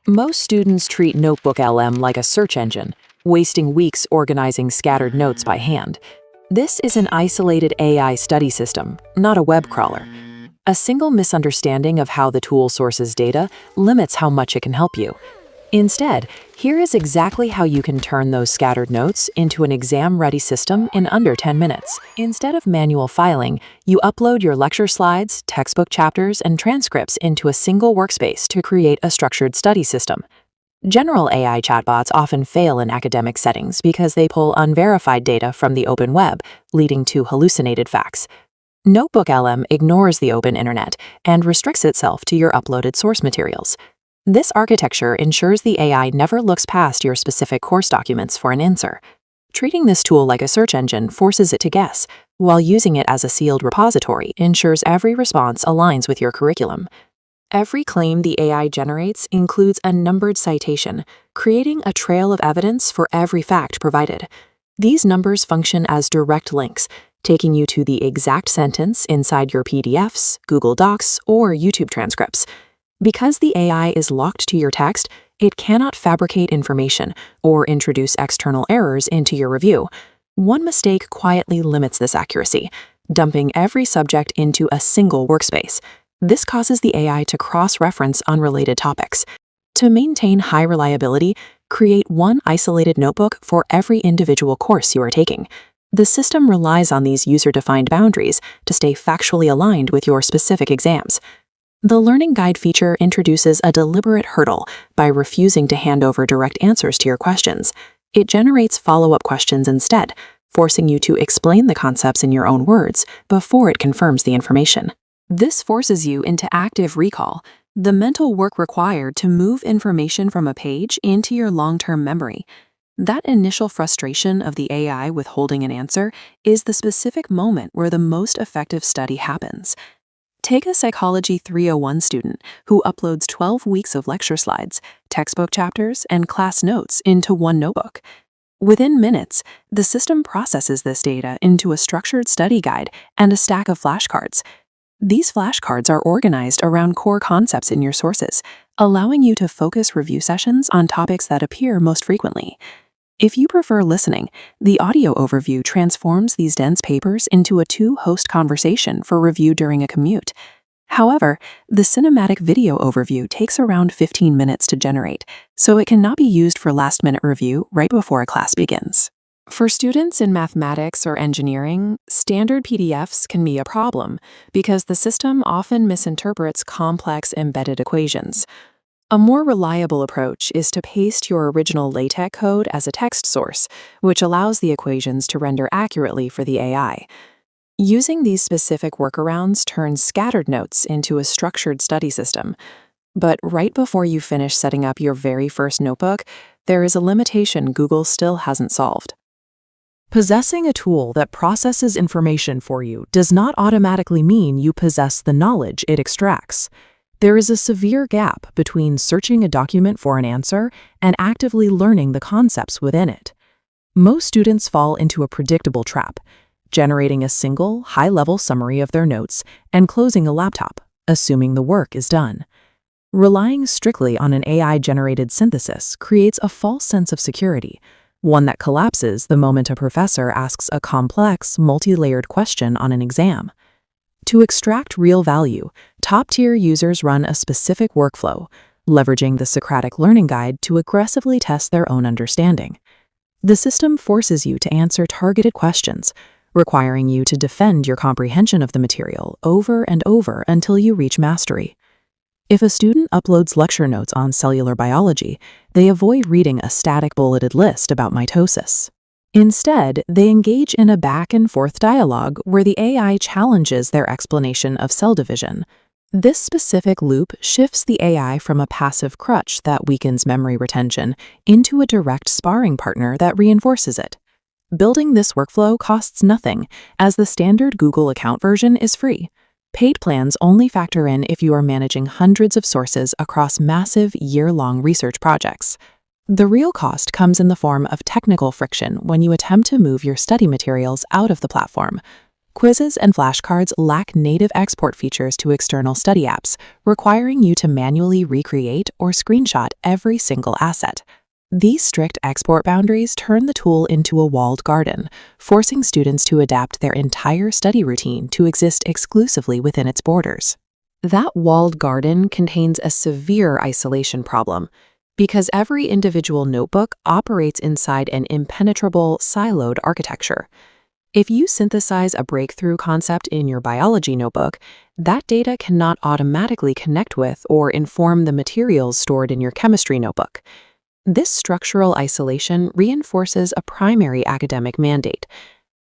Most students treat NotebookLM like a search engine, wasting weeks organizing scattered notes by hand. This is an isolated AI study system, not a web crawler. A single misunderstanding of how the tool sources data limits how much it can help you. Instead, here is exactly how you can turn those scattered notes into an exam-ready system in under 10 minutes. Instead of manual filing, you upload your lecture slides, textbook chapters, and transcripts into a single workspace to create a structured study system. General AI chatbots often fail in academic settings because they pull unverified data from the open web, leading to hallucinated facts. NotebookLM ignores the open internet and restricts itself to your uploaded source materials. This architecture ensures the AI never looks past your specific course documents for an answer. Treating this tool like a search engine forces it to guess, while using it as a sealed repository ensures every response aligns with your curriculum. Every claim the AI generates includes a numbered citation, creating a trail of evidence for every fact provided. These numbers function as direct links, taking you to the exact sentence inside your PDFs, Google Docs, or YouTube transcripts. Because the AI is locked to your text, it cannot fabricate information or introduce external errors into your review. One mistake quietly limits this accuracy, dumping every subject into a single workspace. This causes the AI to cross-reference unrelated topics. To maintain high reliability, create one isolated notebook for every individual course you are taking. The system relies on these user-defined boundaries to stay factually aligned with your specific exams. The Learning Guide feature introduces a deliberate hurdle by refusing to hand over direct answers to your questions. It generates follow-up questions instead, forcing you to explain the concepts in your own words before it confirms the information. This forces you into active recall, the mental work required to move information from a page into your long-term memory. That initial frustration of the AI withholding an answer is the specific moment where the most effective study happens. Take a Psychology 301 student who uploads 12 weeks of lecture slides, textbook chapters, and class notes into one notebook. Within minutes, the system processes this data into a structured study guide and a stack of flashcards. These flashcards are organized around core concepts in your sources, allowing you to focus review sessions on topics that appear most frequently. If you prefer listening, the audio overview transforms these dense papers into a two-host conversation for review during a commute. However, the cinematic video overview takes around 15 minutes to generate, so it cannot be used for last-minute review right before a class begins. For students in mathematics or engineering, standard PDFs can be a problem because the system often misinterprets complex embedded equations. A more reliable approach is to paste your original LaTeX code as a text source, which allows the equations to render accurately for the AI. Using these specific workarounds turns scattered notes into a structured study system. But right before you finish setting up your very first notebook, there is a limitation Google still hasn't solved. Possessing a tool that processes information for you does not automatically mean you possess the knowledge it extracts. There is a severe gap between searching a document for an answer and actively learning the concepts within it. Most students fall into a predictable trap, generating a single, high-level summary of their notes and closing a laptop, assuming the work is done. Relying strictly on an AI-generated synthesis creates a false sense of security, one that collapses the moment a professor asks a complex, multi-layered question on an exam. To extract real value, top-tier users run a specific workflow, leveraging the Socratic Learning Guide to aggressively test their own understanding. The system forces you to answer targeted questions, requiring you to defend your comprehension of the material over and over until you reach mastery. If a student uploads lecture notes on cellular biology, they avoid reading a static bulleted list about mitosis. Instead, they engage in a back-and-forth dialogue where the AI challenges their explanation of cell division. This specific loop shifts the AI from a passive crutch that weakens memory retention into a direct sparring partner that reinforces it. Building this workflow costs nothing, as the standard Google account version is free. Paid plans only factor in if you are managing hundreds of sources across massive, year-long research projects. The real cost comes in the form of technical friction when you attempt to move your study materials out of the platform. Quizzes and flashcards lack native export features to external study apps, requiring you to manually recreate or screenshot every single asset. These strict export boundaries turn the tool into a walled garden, forcing students to adapt their entire study routine to exist exclusively within its borders. That walled garden contains a severe isolation problem, because every individual notebook operates inside an impenetrable, siloed architecture. If you synthesize a breakthrough concept in your biology notebook, that data cannot automatically connect with or inform the materials stored in your chemistry notebook. This structural isolation reinforces a primary academic mandate.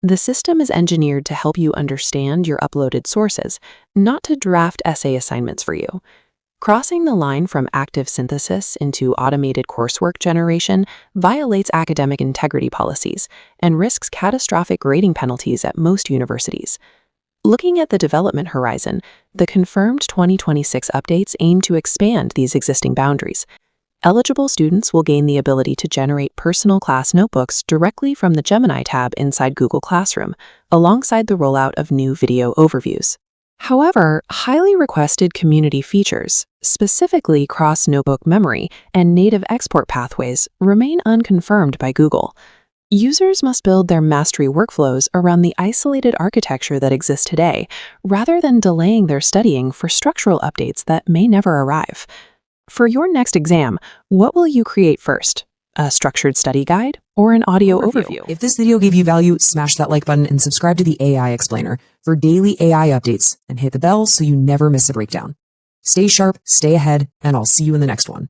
The system is engineered to help you understand your uploaded sources, not to draft essay assignments for you. Crossing the line from active synthesis into automated coursework generation violates academic integrity policies and risks catastrophic grading penalties at most universities. Looking at the development horizon, the confirmed 2026 updates aim to expand these existing boundaries. Eligible students will gain the ability to generate personal class notebooks directly from the Gemini tab inside Google Classroom, alongside the rollout of new video overviews. However, highly requested community features, specifically cross-notebook memory and native export pathways, remain unconfirmed by Google. Users must build their mastery workflows around the isolated architecture that exists today, rather than delaying their studying for structural updates that may never arrive. For your next exam, what will you create first? A structured study guide or an audio overview? If this video gave you value, smash that like button and subscribe to the AI Explainer for daily AI updates, and hit the bell so you never miss a breakdown. Stay sharp, stay ahead, and I'll see you in the next one.